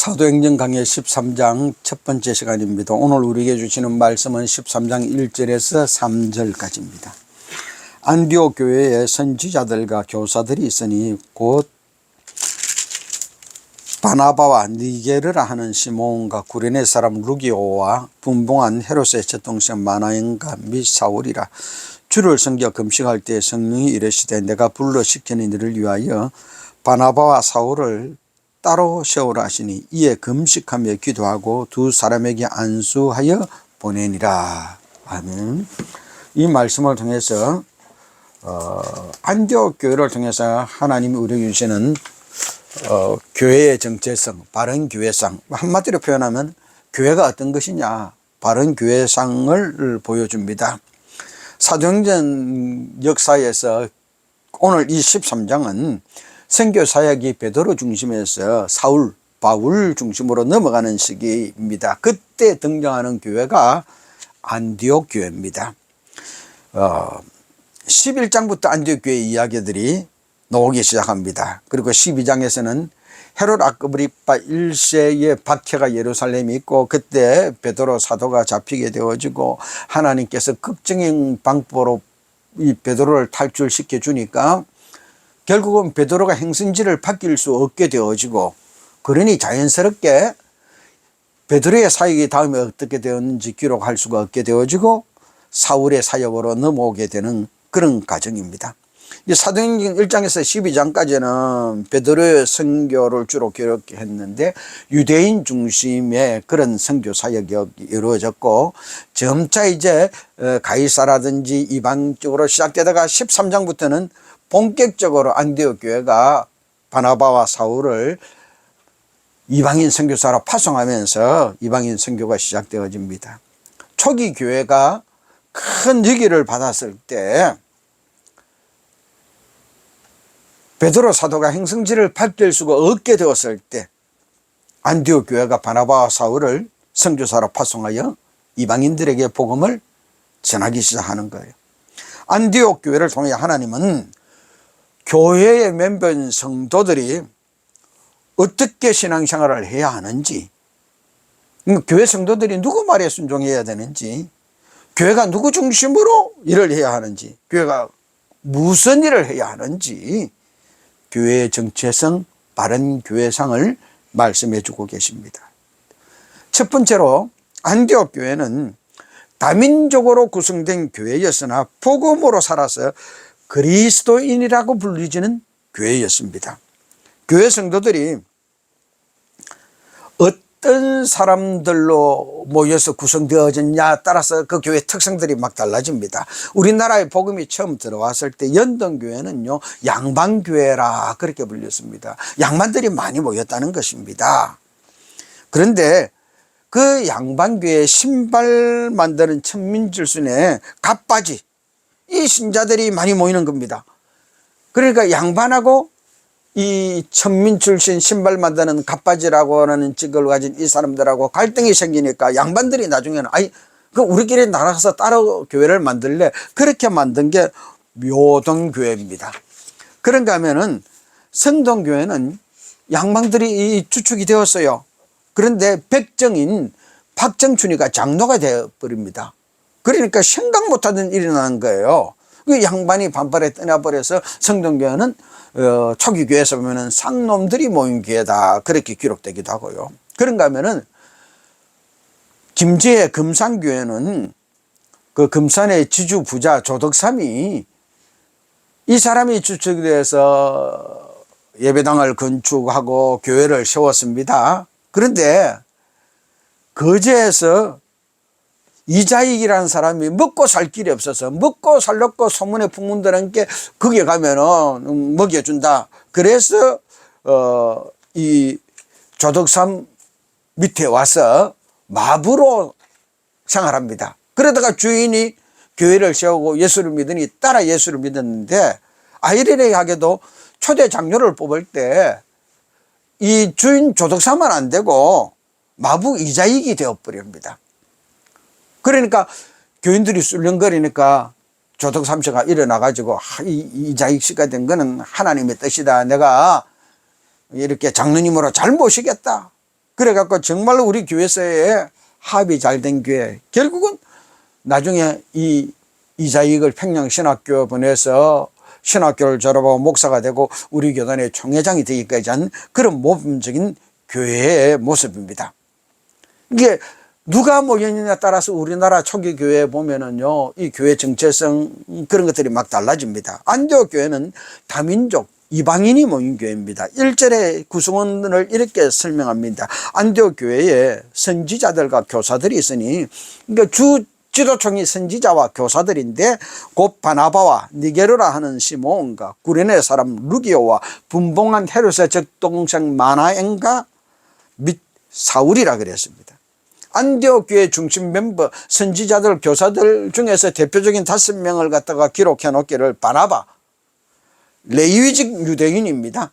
사도행전 강의 13장 첫 번째 시간입니다. 오늘 우리에게 주시는 말씀은 13장 1절에서 3절까지입니다. 안디옥 교회에 선지자들과 교사들이 있으니 곧 바나바와 니게르라 하는 시몬과 구레네 사람 루기오와 분봉한 헤롯의 젖동생 마나엔과 및 사울이라. 주를 섬겨 금식할 때 성령이 이르시되 내가 불러 시키는 이를 위하여 바나바와 사울을 따로 세우라 하시니 이에 금식하며 기도하고 두 사람에게 안수하여 보내니라. 아멘. 이 말씀을 통해서 안디옥 교회를 통해서 하나님이 우리에게 주시는 교회의 정체성, 바른 교회상, 한마디로 표현하면 교회가 어떤 것이냐, 바른 교회상을 보여줍니다. 사도행전 역사에서 오늘 이 13장은 선교 사역이 베드로 중심에서 사울, 바울 중심으로 넘어가는 시기입니다. 그때 등장하는 교회가 안디옥 교회입니다. 11장부터 안디옥 교회 이야기들이 나오기 시작합니다. 그리고 12장에서는 헤롯 아그리파 1세의 박해가 예루살렘에 있고 그때 베드로 사도가 잡히게 되어지고 하나님께서 극적인 방법으로 이 베드로를 탈출시켜 주니까 결국은 베드로가 행선지를 바뀔 수 없게 되어지고, 그러니 자연스럽게 베드로의 사역이 다음에 어떻게 되었는지 기록할 수가 없게 되어지고 사울의 사역으로 넘어오게 되는 그런 과정입니다. 사도행전 1장에서 12장까지는 베드로의 선교를 주로 기록했는데 유대인 중심의 그런 선교 사역이 이루어졌고, 점차 이제 가이사라든지 이방 쪽으로 시작되다가 13장부터는 본격적으로 안디옥 교회가 바나바와 사울을 이방인 선교사로 파송하면서 이방인 선교가 시작되어집니다. 초기 교회가 큰 위기를 받았을 때 베드로 사도가 행성지를 바뀔 수가 없게 되었을 때 안디옥 교회가 바나바와 사울을 선교사로 파송하여 이방인들에게 복음을 전하기 시작하는 거예요. 안디옥 교회를 통해 하나님은 교회의 멤버 성도들이 어떻게 신앙생활을 해야 하는지, 교회 성도들이 누구 말에 순종해야 되는지, 교회가 누구 중심으로 일을 해야 하는지, 교회가 무슨 일을 해야 하는지 교회의 정체성, 바른 교회상을 말씀해 주고 계십니다. 첫 번째로 안디옥 교회는 다민족으로 구성된 교회였으나 복음으로 살아서 그리스도인이라고 불리지는 교회였습니다. 교회 성도들이 어떤 사람들로 모여서 구성되어졌냐 따라서 그 교회 특성들이 막 달라집니다. 우리나라에 복음이 처음 들어왔을 때 연동교회는요 양반교회라 그렇게 불렸습니다. 양반들이 많이 모였다는 것입니다. 그런데 그 양반교회 신발 만드는 천민질순에 갑바지, 이 신자들이 많이 모이는 겁니다. 그러니까 양반하고 이 천민 출신 신발 만드는 갑바지라고 하는 직을 가진 이 사람들하고 갈등이 생기니까 양반들이 나중에는 그 우리끼리 나가서 따로 교회를 만들래, 그렇게 만든 게 묘동교회입니다. 그런가 하면은 성동교회는 양반들이 주축이 되었어요. 그런데 백정인 박정춘이가 장로가 되어버립니다. 그러니까 생각 못하던 일이 나는 거예요. 그 양반이 반발에 떠나버려서 성동교회는 초기 교회에서 보면은 상놈들이 모인 교회다 그렇게 기록되기도 하고요. 그런가 하면은 김제의 금산교회는 그 금산의 지주 부자 조덕삼이 이 사람이 주축이 돼서 예배당을 건축하고 교회를 세웠습니다. 그런데 거제에서 이자익이라는 사람이 먹고 살 길이 없어서 먹고 살려고 소문에 풍문들은 게 거기에 가면은 먹여준다. 그래서 이 조덕삼 밑에 와서 마부로 생활합니다. 그러다가 주인이 교회를 세우고 예수를 믿으니 따라 예수를 믿었는데 아이러니하게도 초대 장로를 뽑을 때 이 주인 조덕삼은 안 되고 마부 이자익이 되어버립니다. 그러니까 교인들이 술렁거리니까 조덕삼 씨가 일어나가지고 이자익 씨가 된 거는 하나님의 뜻이다. 내가 이렇게 장로님으로 잘 모시겠다. 그래갖고 정말로 우리 교회에서의 합이 잘 된 교회, 결국은 나중에 이 이자익을 평양신학교 보내서 신학교를 졸업하고 목사가 되고 우리 교단의 총회장이 되기까지 한 그런 모범적인 교회의 모습입니다. 이게 누가 모였느냐에 따라서 우리나라 초기 교회에 보면은요, 이 교회 정체성 그런 것들이 막 달라집니다. 안디옥 교회는 다민족, 이방인이 모인 교회입니다. 1절의 구성원을 이렇게 설명합니다. 안디옥 교회에 선지자들과 교사들이 있으니, 그러니까 주 지도총이 선지자와 교사들인데, 곧 바나바와 니게르라 하는 시몬과 구레네 사람 루기오와 분봉한 헤롯의 적동생 마나엔과 및 사울이라 그랬습니다. 안디옥 교회 중심 멤버 선지자들 교사들 중에서 대표적인 5명을 갖다가 기록해 놓기를 바나바, 레위직 유대인입니다.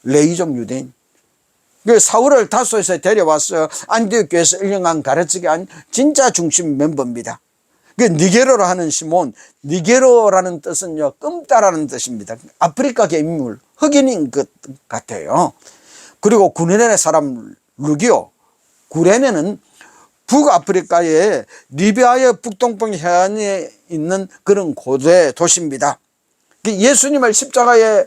레위족 유대인. 그 사울을 다소에서 데려와서 안디옥 교회에서 1년간 가르치게 한 진짜 중심 멤버입니다. 그 니게로라 하는 시몬, 니게로라는 뜻은요, 끔따라는 뜻입니다. 아프리카계 인물, 흑인인 것 같아요. 그리고 구레네 사람 루기오, 구레네는 북아프리카의 리비아의 북동방 해안에 있는 그런 고대 도시입니다. 예수님을 십자가에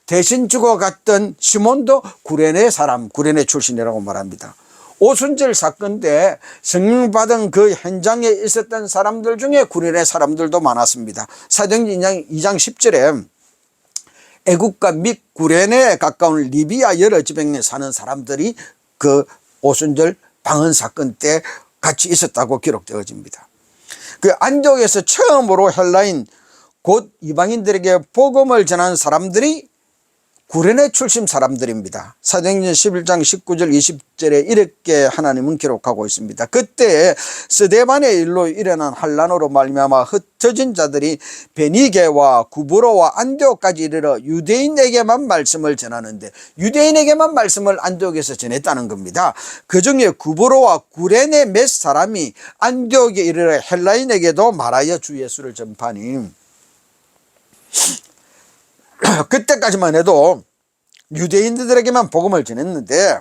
대신 죽어갔던 시몬도 구레네 사람, 구레네 출신이라고 말합니다. 오순절 사건 때 성령 받은 그 현장에 있었던 사람들 중에 구레네 사람들도 많았습니다. 사도행전 2장 10절에 애국과 및 구레네에 가까운 리비아 여러 지방에 사는 사람들이 그 오순절 방언 사건 때 같이 있었다고 기록되어집니다. 그 안디옥에서 처음으로 헬라인 곧 이방인들에게 복음을 전한 사람들이 구레네 출신 사람들입니다. 사도행전 11장 19절 20절에 이렇게 하나님은 기록하고 있습니다. 그때 스데반의 일로 일어난 환란으로 말미암아 흩어진 자들이 베니게와 구브로와 안디옥까지 이르러 유대인에게만 말씀을 전하는데, 유대인에게만 말씀을 안디옥에서 전했다는 겁니다. 그 중에 구브로와 구레네 몇 사람이 안디옥에 이르러 헬라인에게도 말하여 주 예수를 전파니, 그때까지만 해도 유대인들에게만 복음을 전했는데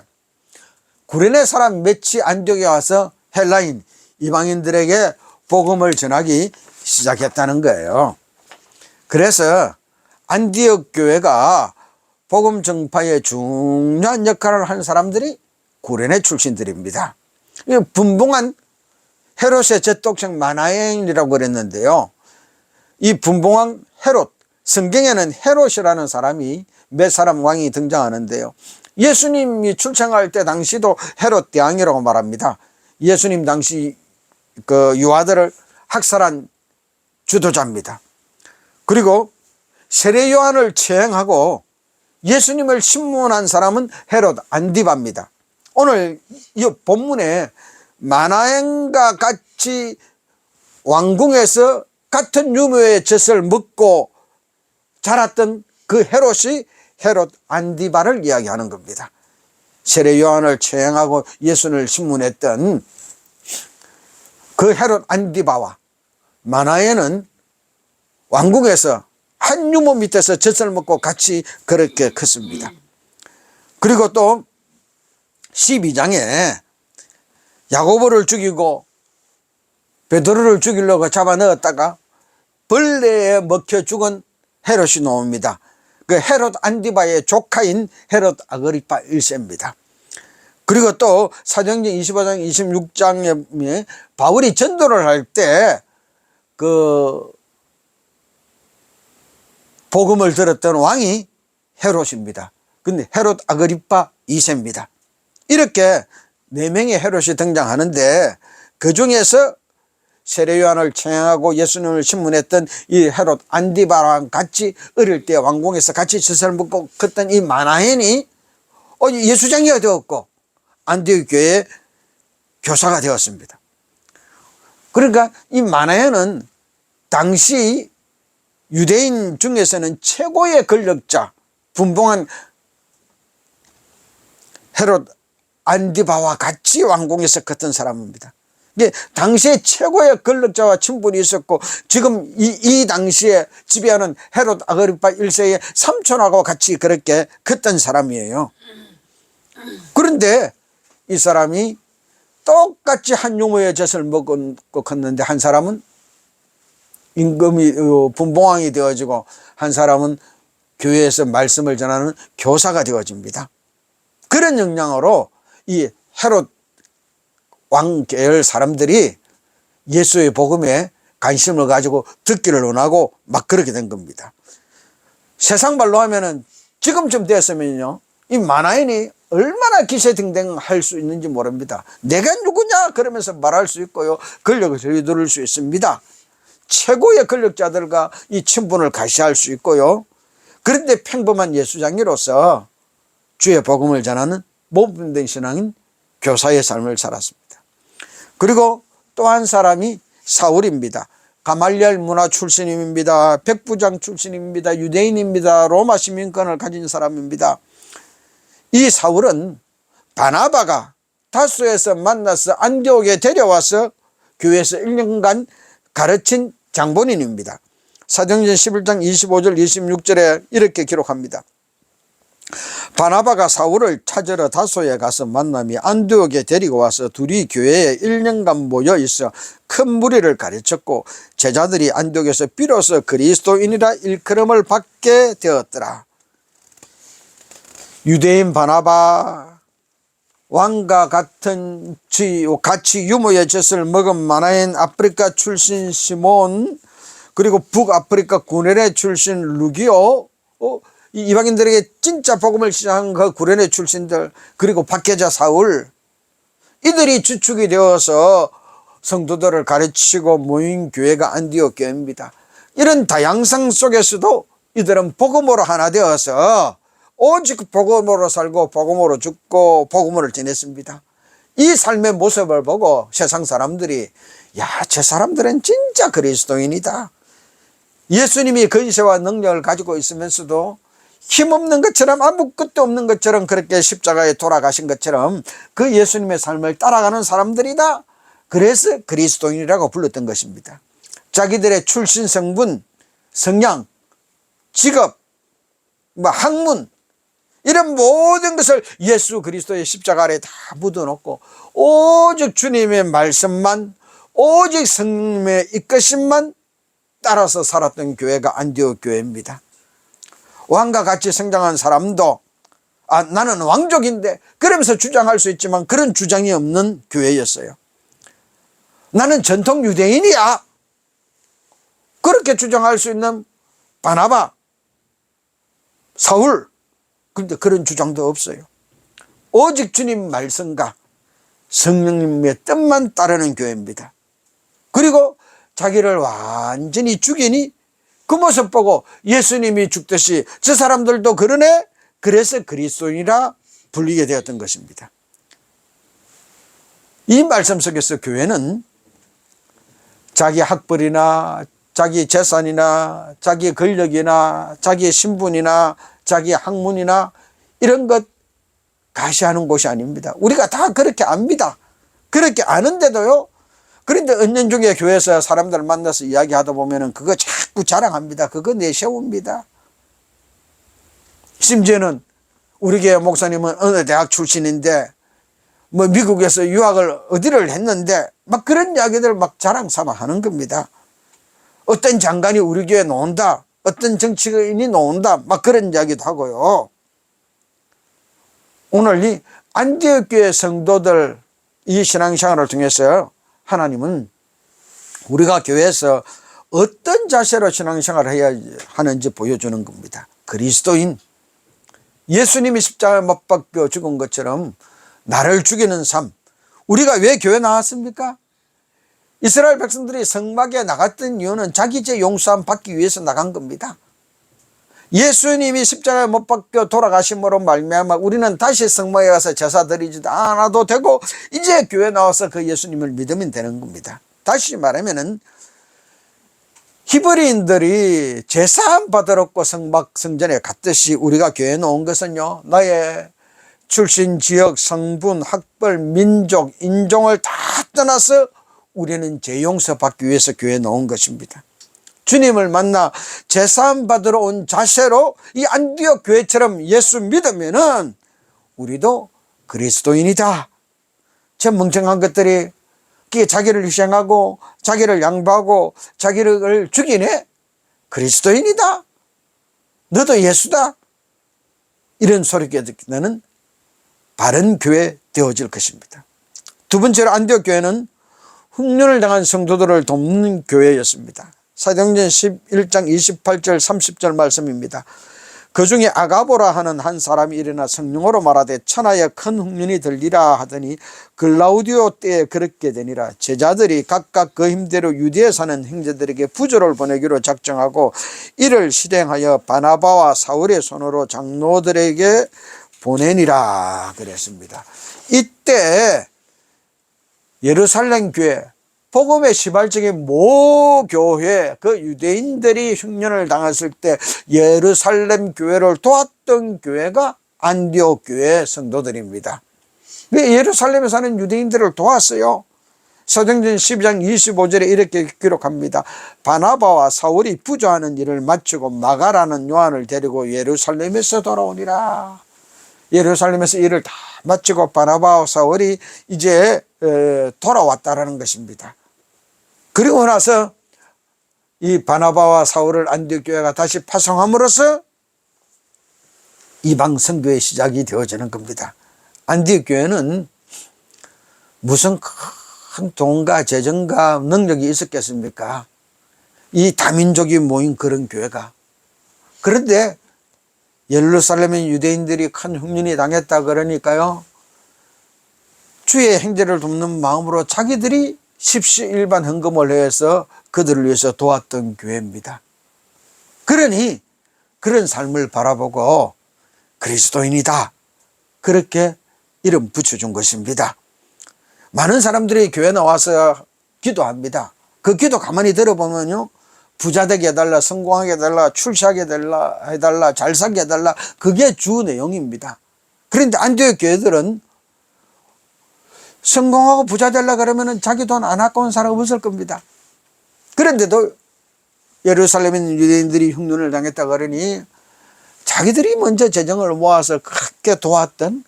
구레네 사람 몇이 안디옥에 와서 헬라인 이방인들에게 복음을 전하기 시작했다는 거예요. 그래서 안디옥 교회가 복음 전파에 중요한 역할을 한 사람들이 구레네 출신들입니다. 분봉한 헤롯의 젖독생 마나엔이라고 그랬는데요, 이 분봉한 헤롯, 성경에는 헤롯이라는 사람이 몇 사람 왕이 등장하는데요, 예수님이 출생할 때 당시도 헤롯 대왕이라고 말합니다. 예수님 당시 그 유아들을 학살한 주도자입니다. 그리고 세례 요한을 처형하고 예수님을 신문한 사람은 헤롯 안디바입니다. 오늘 이 본문에 마나엔과 같이 왕궁에서 같은 유묘의 젖을 먹고 자랐던 그 헤롯이 헤롯 안디바를 이야기하는 겁니다. 세례 요한을 처형하고 예수를 신문했던 그 헤롯 안디바와 마나엔은 왕궁에서 한 유모 밑에서 젖을 먹고 같이 그렇게 컸습니다. 그리고 또 12장에 야고보를 죽이고 베드로를 죽이려고 잡아 넣었다가 벌레에 먹혀 죽은 헤롯이 나옵니다. 그 헤롯 안디바의 조카인 헤롯 아그리파 1세입니다. 그리고 또 사도행전 25장 26장에 바울이 전도를 할 때 그 복음을 들었던 왕이 헤롯입니다. 근데 헤롯 아그리파 2세입니다. 이렇게 4명의 헤롯이 등장하는데, 그 중에서 세례 요한을 처형하고 예수님을 신문했던 이 헤롯 안디바랑 같이 어릴 때 왕궁에서 같이 젖을 먹고 컸던 이 마나엔이 예수장이가 되었고 안디옥 교회의 교사가 되었습니다. 그러니까 이 마나엔은 당시 유대인 중에서는 최고의 권력자, 분봉한 헤롯 안디바와 같이 왕궁에서 컸던 사람입니다. 당시에 최고의 권력자와 친분이 있었고, 지금 이 당시에 지배하는 헤롯 아그리파 1세의 삼촌하고 같이 그렇게 컸던 사람이에요. 그런데 이 사람이 똑같이 한 유모의 젖을 먹고 컸는데 한 사람은 임금이 분봉왕이 되어지고 한 사람은 교회에서 말씀을 전하는 교사가 되어집니다. 그런 역량으로 이 헤롯 왕 계열 사람들이 예수의 복음에 관심을 가지고 듣기를 원하고 막 그렇게 된 겁니다. 세상 말로 하면은 지금쯤 됐으면요, 이 만화인이 얼마나 기세등등할 수 있는지 모릅니다. 내가 누구냐 그러면서 말할 수 있고요, 권력을 휘두를 수 있습니다. 최고의 권력자들과 이 친분을 가시할 수 있고요. 그런데 평범한 예수장이로서 주의 복음을 전하는 모범된 신앙인 교사의 삶을 살았습니다. 그리고 또 한 사람이 사울입니다. 가말리엘 문화 출신입니다. 백부장 출신입니다. 유대인입니다. 로마 시민권을 가진 사람입니다. 이 사울은 바나바가 다소에서 만나서 안디옥에 데려와서 교회에서 1년간 가르친 장본인입니다. 사도행전 11장 25절 26절에 이렇게 기록합니다. 바나바가 사울을 찾으러 다소에 가서 만남이 안디옥에 데리고 와서 둘이 교회에 1년간 모여 있어 큰 무리를 가르쳤고 제자들이 안디옥에서 비로소 그리스도인이라 일컬음을 받게 되었더라. 유대인 바나바, 왕과 같이 유모의 젖을 먹은 마나인 아프리카 출신 시몬, 그리고 북아프리카 구레네 출신 루기오, 이방인들에게 진짜 복음을 시작한 그 구레네 출신들, 그리고 박해자 사울, 이들이 주축이 되어서 성도들을 가르치고 모인 교회가 안디옥 교회입니다. 이런 다양성 속에서도 이들은 복음으로 하나 되어서 오직 복음으로 살고 복음으로 죽고 복음으로 지냈습니다. 이 삶의 모습을 보고 세상 사람들이, 야, 저 사람들은 진짜 그리스도인이다. 예수님이 권세와 능력을 가지고 있으면서도 힘없는 것처럼, 아무것도 없는 것처럼, 그렇게 십자가에 돌아가신 것처럼 그 예수님의 삶을 따라가는 사람들이다. 그래서 그리스도인이라고 불렀던 것입니다. 자기들의 출신 성분, 성향, 직업, 학문, 이런 모든 것을 예수 그리스도의 십자가 아래 다 묻어놓고 오직 주님의 말씀만, 오직 성령의 이끄심만 따라서 살았던 교회가 안디옥 교회입니다. 왕과 같이 성장한 사람도 나는 왕족인데 그러면서 주장할 수 있지만 그런 주장이 없는 교회였어요. 나는 전통 유대인이야, 그렇게 주장할 수 있는 바나바, 사울, 그런데 그런 주장도 없어요. 오직 주님 말씀과 성령님의 뜻만 따르는 교회입니다. 그리고 자기를 완전히 죽이니 그 모습 보고 예수님이 죽듯이 저 사람들도 그러네, 그래서 그리스도인이라 불리게 되었던 것입니다. 이 말씀 속에서 교회는 자기 학벌이나 자기 재산이나 자기 권력이나 자기 신분이나 자기 학문이나 이런 것 가시하는 곳이 아닙니다. 우리가 다 그렇게 압니다. 그렇게 아는데도요, 그런데 은연중에 교회에서 사람들 만나서 이야기하다 보면은 그거 자꾸 자랑합니다. 그거 내세웁니다. 심지어는 우리 교회 목사님은 어느 대학 출신인데 미국에서 유학을 어디를 했는데 막 그런 이야기들 막 자랑 삼아 하는 겁니다. 어떤 장관이 우리 교회에 나온다, 어떤 정치인이 나온다, 막 그런 이야기도 하고요. 오늘 이 안디옥 교회 성도들 이 신앙생활을 통해서 하나님은 우리가 교회에서 어떤 자세로 신앙생활을 해야 하는지 보여주는 겁니다. 그리스도인, 예수님이 십자가에 못 박혀 죽은 것처럼 나를 죽이는 삶. 우리가 왜 교회 나왔습니까? 이스라엘 백성들이 성막에 나갔던 이유는 자기 죄 용서함 받기 위해서 나간 겁니다. 예수님이 십자가에 못 박혀 돌아가심으로 말미암아 우리는 다시 성막에 가서 제사 드리지도 않아도 되고 이제 교회 나와서 그 예수님을 믿으면 되는 겁니다. 다시 말하면은 히브리인들이 제사함 받으러 성막 성전에 갔듯이 우리가 교회에 나온 것은요, 나의 출신, 지역, 성분, 학벌, 민족, 인종을 다 떠나서 우리는 죄 용서 받기 위해서 교회에 나온 것입니다. 주님을 만나 제사함 받으러 온 자세로 이 안디옥 교회처럼 예수 믿으면은 우리도 그리스도인이다, 저 멍청한 것들이 자기를 희생하고 자기를 양보하고 자기를 죽이네? 그리스도인이다. 너도 예수다. 이런 소리가 듣는 바른 교회 되어질 것입니다. 두 번째로 안디옥 교회는 흉년을 당한 성도들을 돕는 교회였습니다. 사도행전 11장 28절 30절 말씀입니다. 그 중에 아가보라 하는 한 사람이 일어나 성령으로 말하되 천하에 큰 흉년이 들리라 하더니 글라우디오 때에 그렇게 되니라. 제자들이 각각 그 힘대로 유대에 사는 형제들에게 부조를 보내기로 작정하고 이를 실행하여 바나바와 사울의 손으로 장로들에게 보내니라 그랬습니다. 이때 예루살렘 교회, 복음의 시발적인 모교회, 그 유대인들이 흉년을 당했을 때 예루살렘 교회를 도왔던 교회가 안디옥 교회 성도들입니다. 예루살렘에 사는 유대인들을 도왔어요. 사도행전 12장 25절에 이렇게 기록합니다. 바나바와 사울이 부조하는 일을 마치고 마가라는 요한을 데리고 예루살렘에서 돌아오니라. 예루살렘에서 일을 다 마치고 바나바와 사울이 이제 돌아왔다라는 것입니다. 그리고 나서 이 바나바와 사울을 안디옥 교회가 다시 파송함으로써 이방 선교의 시작이 되어지는 겁니다. 안디옥 교회는 무슨 큰 돈과 재정과 능력이 있었겠습니까? 이 다민족이 모인 그런 교회가. 그런데 예루살렘의 유대인들이 큰 흉년이 당했다 그러니까요, 주의 형제를 돕는 마음으로 자기들이 십시일반 헌금을 해서 그들을 위해서 도왔던 교회입니다. 그러니 그런 삶을 바라보고 그리스도인이다, 그렇게 이름 붙여준 것입니다. 많은 사람들이 교회 나와서 기도합니다. 그 기도 가만히 들어보면요, 부자 되게 해달라, 성공하게 해달라, 출세하게 해달라, 잘 살게 해달라, 그게 주 내용입니다. 그런데 안디옥 교회들은 성공하고 부자 되려고 그러면 자기 돈 안 아까운 사람 없을 겁니다. 그런데도 예루살렘의 유대인들이 흉년을 당했다 그러니 자기들이 먼저 재정을 모아서 크게 도왔던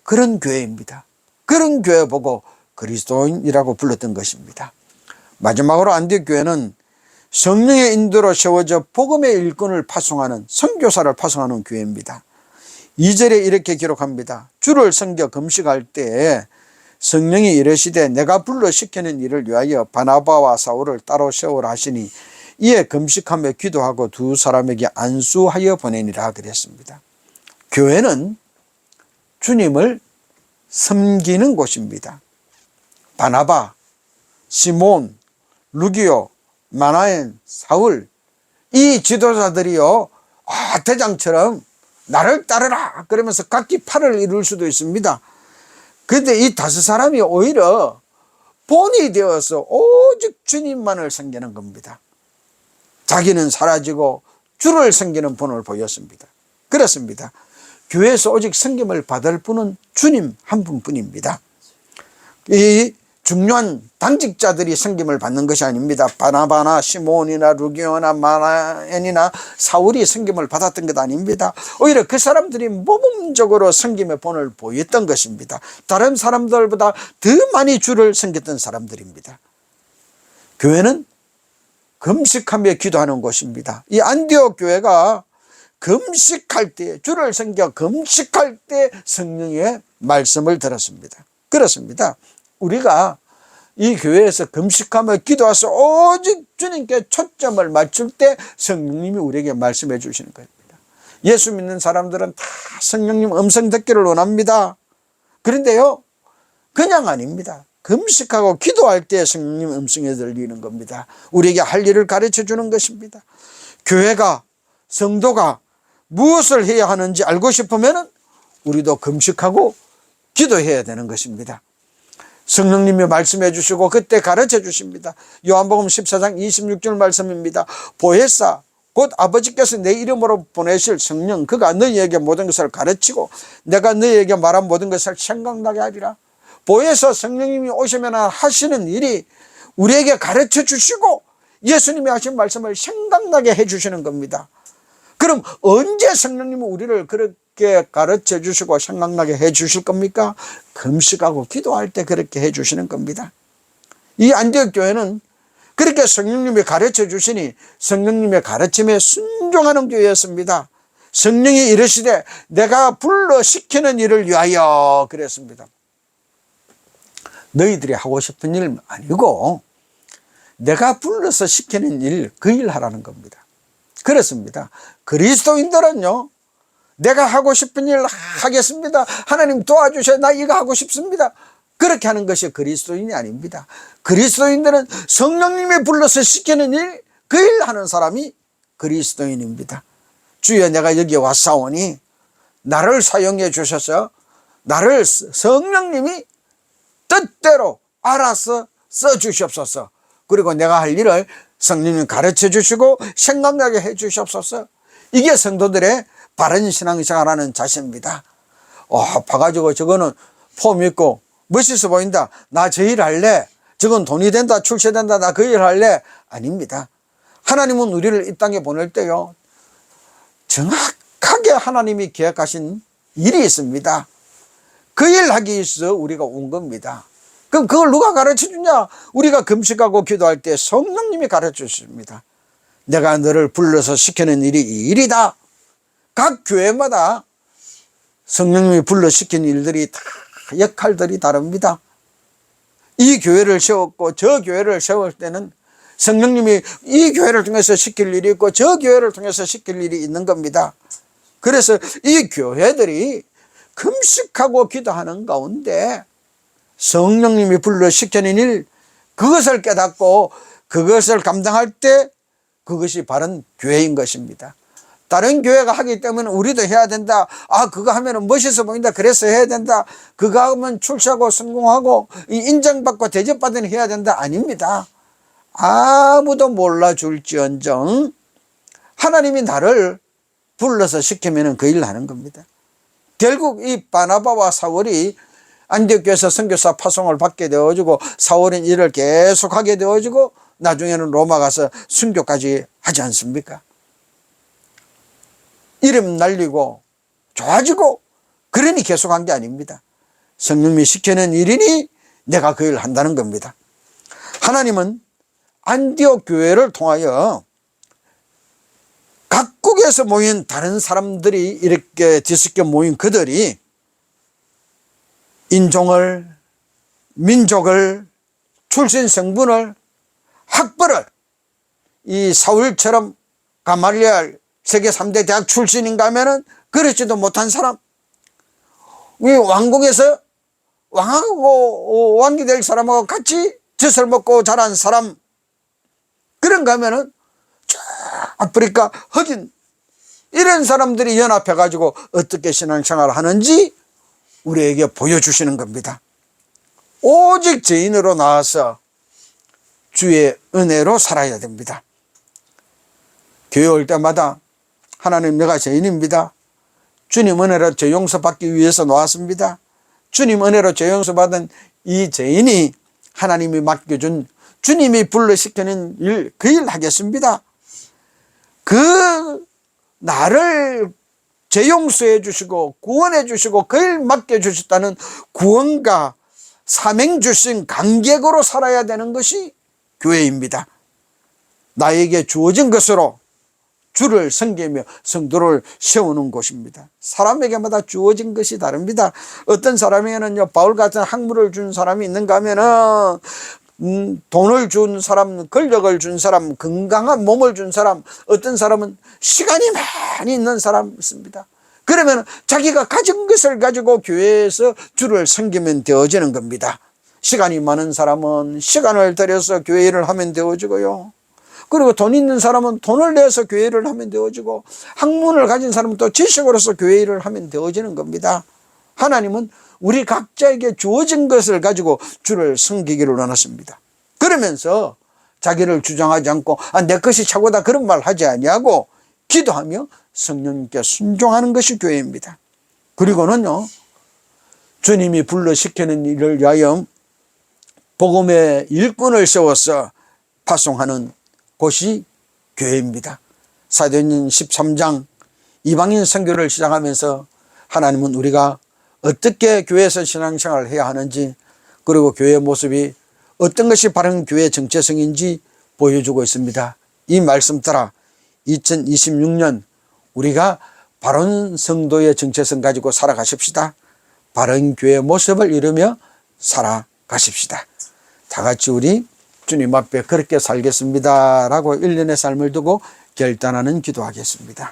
그런 교회입니다. 그런 교회 보고 그리스도인이라고 불렀던 것입니다. 마지막으로 안디옥 교회는 성령의 인도로 세워져 복음의 일꾼을 파송하는, 선교사를 파송하는 교회입니다. 2절에 이렇게 기록합니다. 주를 섬겨 금식할 때에 성령이 이르시되 내가 불러 시키는 일을 위하여 바나바와 사울을 따로 세우라 하시니 이에 금식하며 기도하고 두 사람에게 안수하여 보내니라 그랬습니다. 교회는 주님을 섬기는 곳입니다. 바나바, 시몬, 루기오, 마나엔, 사울, 이 지도자들이요, 대장처럼 나를 따르라 그러면서 각기 팔을 이룰 수도 있습니다. 그런데 이 다섯 사람이 오히려 본이 되어서 오직 주님만을 섬기는 겁니다. 자기는 사라지고 주를 섬기는 본을 보였습니다. 그렇습니다. 교회에서 오직 섬김을 받을 분은 주님 한 분뿐입니다. 이 중요한 당직자들이 섬김을 받는 것이 아닙니다. 바나바나 시몬이나 루기오나 마나엔이나 사울이 섬김을 받았던 것 아닙니다. 오히려 그 사람들이 모범적으로 섬김의 본을 보였던 것입니다. 다른 사람들보다 더 많이 주를 섬겼던 사람들입니다. 교회는 금식하며 기도하는 곳입니다. 이 안디옥 교회가 금식할 때, 주를 섬겨 금식할 때 성령의 말씀을 들었습니다. 그렇습니다. 우리가 이 교회에서 금식하며 기도해서 오직 주님께 초점을 맞출 때 성령님이 우리에게 말씀해 주시는 겁니다. 예수 믿는 사람들은 다 성령님 음성 듣기를 원합니다. 그런데요, 그냥 아닙니다. 금식하고 기도할 때 성령님 음성이 들리는 겁니다. 우리에게 할 일을 가르쳐 주는 것입니다. 교회가, 성도가 무엇을 해야 하는지 알고 싶으면 우리도 금식하고 기도해야 되는 것입니다. 성령님이 말씀해 주시고 그때 가르쳐 주십니다. 요한복음 14장 26절 말씀입니다. 보혜사 곧 아버지께서 내 이름으로 보내실 성령, 그가 너희에게 모든 것을 가르치고 내가 너희에게 말한 모든 것을 생각나게 하리라. 보혜사 성령님이 오시면 하시는 일이 우리에게 가르쳐 주시고 예수님이 하신 말씀을 생각나게 해 주시는 겁니다. 그럼 언제 성령님은 우리를 그렇게 가르쳐 주시고 생각나게 해 주실 겁니까? 금식하고 기도할 때 그렇게 해 주시는 겁니다. 이 안디옥 교회는 그렇게 성령님이 가르쳐 주시니 성령님의 가르침에 순종하는 교회였습니다. 성령이 이르시되 내가 불러 시키는 일을 위하여 그랬습니다. 너희들이 하고 싶은 일 아니고 내가 불러서 시키는 일, 그 일 하라는 겁니다. 그렇습니다. 그리스도인들은요, 내가 하고 싶은 일 하겠습니다. 하나님 도와주셔야 나 이거 하고 싶습니다. 그렇게 하는 것이 그리스도인이 아닙니다. 그리스도인들은 성령님이 불러서 시키는 일, 그 일 하는 사람이 그리스도인입니다. 주여 내가 여기 왔사오니 나를 사용해 주셔서 나를 성령님이 뜻대로 알아서 써주시옵소서. 그리고 내가 할 일을 성령님 가르쳐 주시고 생각나게 해 주시옵소서. 이게 성도들의 바른 신앙생활하는 자세입니다. 봐가지고 저거는 폼 있고 멋있어 보인다. 나 저 일 할래. 저건 돈이 된다, 출세된다. 나 그 일 할래. 아닙니다. 하나님은 우리를 이 땅에 보낼 때요, 정확하게 하나님이 계획하신 일이 있습니다. 그 일 하기 위해서 우리가 온 겁니다. 그럼 그걸 누가 가르쳐 주냐? 우리가 금식하고 기도할 때 성령님이 가르쳐 주십니다. 내가 너를 불러서 시키는 일이 이 일이다. 각 교회마다 성령님이 불러 시킨 일들이 다 역할들이 다릅니다. 이 교회를 세웠고 저 교회를 세울 때는 성령님이 이 교회를 통해서 시킬 일이 있고 저 교회를 통해서 시킬 일이 있는 겁니다. 그래서 이 교회들이 금식하고 기도하는 가운데 성령님이 불러 시키는 일, 그것을 깨닫고 그것을 감당할 때 그것이 바른 교회인 것입니다. 다른 교회가 하기 때문에 우리도 해야 된다. 그거 하면 멋있어 보인다. 그래서 해야 된다. 그거 하면 출세하고 성공하고 인정받고 대접받으니 해야 된다. 아닙니다. 아무도 몰라줄지언정 하나님이 나를 불러서 시키면 그 일을 하는 겁니다. 결국 이 바나바와 사울이 안디옥교에서 선교사 파송을 받게 되어지고 사울은 일을 계속하게 되어지고 나중에는 로마 가서 순교까지 하지 않습니까? 이름 날리고 좋아지고 그러니 계속한 게 아닙니다. 성령님이 시키는 일이니 내가 그 일을 한다는 겁니다. 하나님은 안디옥 교회를 통하여 각국에서 모인 다른 사람들이 이렇게 뒤섞여 모인 그들이 인종을, 민족을, 출신 성분을, 학벌을 이 사울처럼 가말리엘 세계 3대 대학 출신인가 하면은 그렇지도 못한 사람, 이 왕궁에서 왕하고 왕이 될 사람하고 같이 젖을 먹고 자란 사람, 그런가 하면은 저 아프리카 흑인, 이런 사람들이 연합해 가지고 어떻게 신앙생활을 하는지 우리에게 보여주시는 겁니다. 오직 죄인으로 나와서 주의 은혜로 살아야 됩니다. 교회 올 때마다 하나님, 내가 죄인입니다. 주님 은혜로 죄 용서받기 위해서 나왔습니다. 주님 은혜로 죄 용서받은 이 죄인이 하나님이 맡겨준, 주님이 불러시키는 일, 그 일 하겠습니다. 그 나를 죄 용서해 주시고 구원해 주시고 그 일 맡겨주셨다는 구원과 사명 주신 감격으로 살아야 되는 것이 교회입니다. 나에게 주어진 것으로 주를 섬기며 성도를 세우는 곳입니다. 사람에게마다 주어진 것이 다릅니다. 어떤 사람에게는요, 바울 같은 학문을 준 사람이 있는가 하면은 돈을 준 사람, 권력을 준 사람, 건강한 몸을 준 사람, 어떤 사람은 시간이 많이 있는 사람이 있습니다. 그러면 자기가 가진 것을 가지고 교회에서 주를 섬기면 되어지는 겁니다. 시간이 많은 사람은 시간을 들여서 교회 일을 하면 되어지고요. 그리고 돈 있는 사람은 돈을 내서 교회 일을 하면 되어지고, 학문을 가진 사람은 또 지식으로서 교회 일을 하면 되어지는 겁니다. 하나님은 우리 각자에게 주어진 것을 가지고 주를 섬기기를 원하십니다. 그러면서 자기를 주장하지 않고 내 것이 최고다 그런 말 하지 아니하고 기도하며 성령님께 순종하는 것이 교회입니다. 그리고는요, 주님이 불러시키는 일을 위하여 복음의 일꾼을 세워서 파송하는 곳이 교회입니다. 사도행전 13장 이방인 선교를 시작하면서 하나님은 우리가 어떻게 교회에서 신앙생활을 해야 하는지, 그리고 교회의 모습이 어떤 것이 바른 교회의 정체성인지 보여주고 있습니다. 이 말씀 따라 2026년 우리가 바른 성도의 정체성 가지고 살아가십시다. 바른 교회의 모습을 이루며 살아가십시다. 다 같이 우리 주님 앞에 그렇게 살겠습니다 라고 1년의 삶을 두고 결단하는 기도하겠습니다.